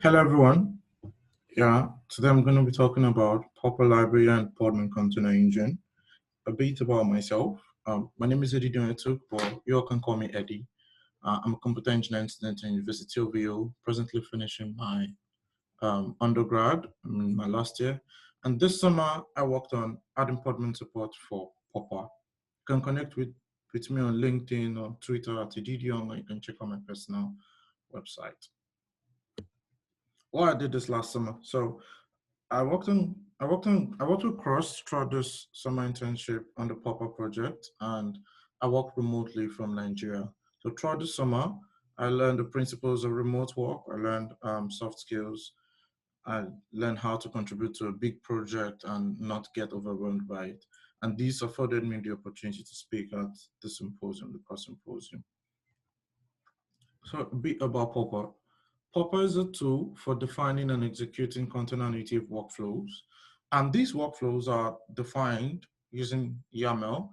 Hello everyone. Today I'm going to be talking about Popper Library and Podman Container Engine. A bit about myself. My name is Edidiong Etuk, but you all can call me Eddie. I'm a computer engineering student at University of VO, presently finishing my undergrad in my last year. And this summer, I worked on adding Podman support for Popper. You can connect with me on LinkedIn or Twitter at Edidiong, or you can check out my personal website. What I did this last summer. So I worked with Cross throughout this summer internship on the Popper project, and I worked remotely from Nigeria. So throughout the summer, I learned the principles of remote work. I learned soft skills. I learned how to contribute to a big project and not get overwhelmed by it. And this afforded me the opportunity to speak at the symposium, the Cross Symposium. So a bit about Popper. Popper is a tool for defining and executing container-native workflows. And these workflows are defined using YAML,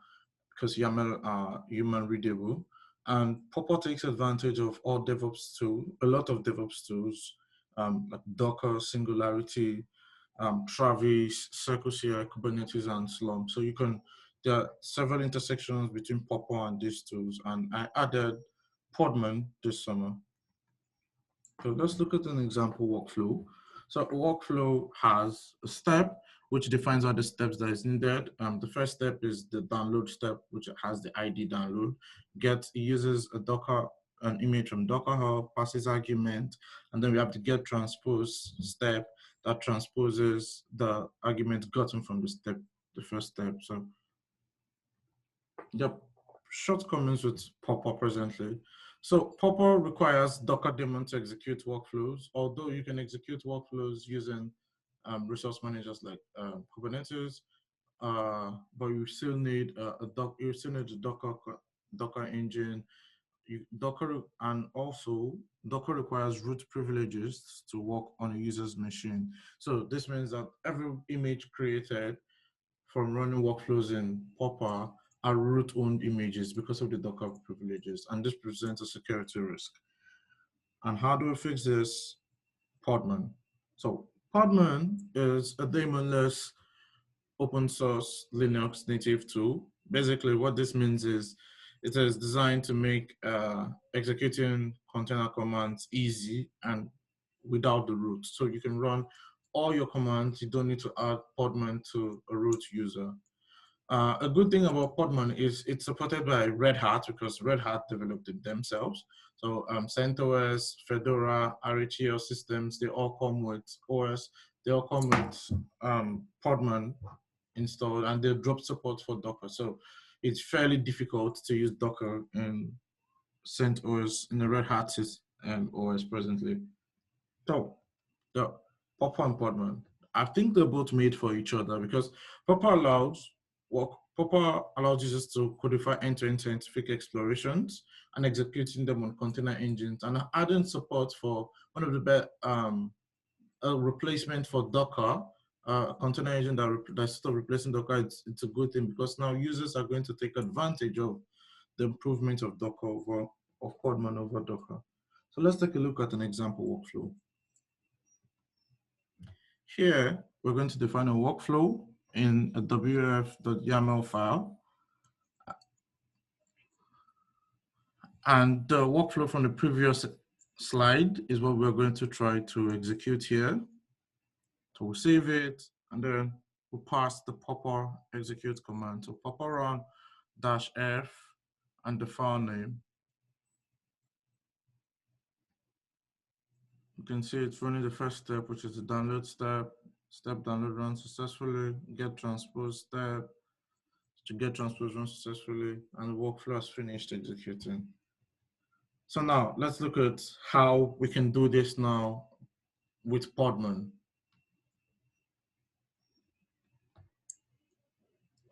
because YAML are human readable. And Popper takes advantage of all DevOps tools, a lot of DevOps tools, like Docker, Singularity, Travis, CircleCI, Kubernetes, and Slurm. So there are several intersections between Popper and these tools. And I added Podman this summer. So let's look at an example workflow. So a workflow has a step which defines all the steps that is needed. The first step is the download step, which has the ID download. Uses an image from Docker Hub, passes argument, and then we have the get transpose step that transposes the argument gotten from the first step. So yep, shortcomings with Popper presently. So Popper requires Docker daemon to execute workflows, although you can execute workflows using resource managers like Kubernetes, but you still need a Docker engine. Docker requires root privileges to work on a user's machine. So this means that every image created from running workflows in Popper are root-owned images because of the Docker privileges, and this presents a security risk. And how do we fix this? Podman. So Podman is a daemonless open source Linux native tool. Basically, what this means is it is designed to make executing container commands easy and without the root. So you can run all your commands. You don't need to add Podman to a root user. A good thing about Podman is it's supported by Red Hat because Red Hat developed it themselves. So CentOS, Fedora, RHEL systems, they all come with Podman installed, and they drop support for Docker. So it's fairly difficult to use Docker in CentOS in the Red Hat OS presently. So the Popper and Podman, I think they're both made for each other because Popper allows users to codify end-to-end scientific explorations and executing them on container engines, and adding support for one of the best a replacement for Docker, a container engine that's still replacing Docker. It's a good thing because now users are going to take advantage of the improvement of Podman over Docker. So let's take a look at an example workflow. Here, we're going to define a workflow in a wf.yaml file. And the workflow from the previous slide is what we're going to try to execute here. So we'll save it, and then we'll pass the Popper execute command. So Popper run -f and the file name. You can see it's running the first step, which is the download step. Step download runs successfully. Get transpose step. To get transpose run successfully, and the workflow has finished executing. So now let's look at how we can do this now with Podman.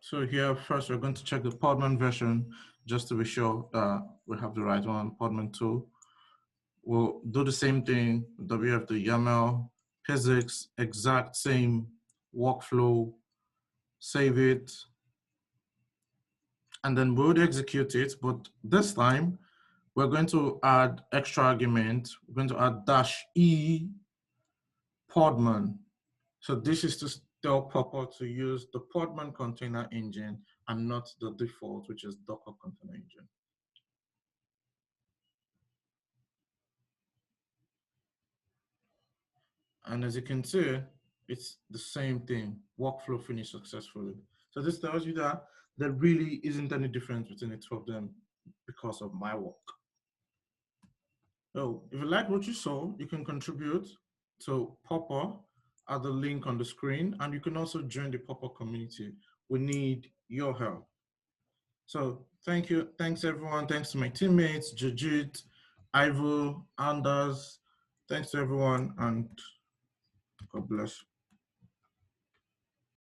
So here, first we're going to check the Podman version just to be sure that we have the right one, Podman 2. We'll do the same thing, wf the YAML, physics, exact same workflow, save it, and then we'll execute it, but this time we're going to add extra argument. We're going to add -e Podman. So this is to tell Popper to use the Podman container engine and not the default, which is Docker container engine. And as you can see, it's the same thing. Workflow finished successfully. So this tells you that there really isn't any difference between the two of them because of my work. So if you like what you saw, you can contribute to Popper at the link on the screen, and you can also join the Popper community. We need your help. So thank you. Thanks everyone. Thanks to my teammates, Jajit, Ivo, Anders. Thanks to everyone, and God bless.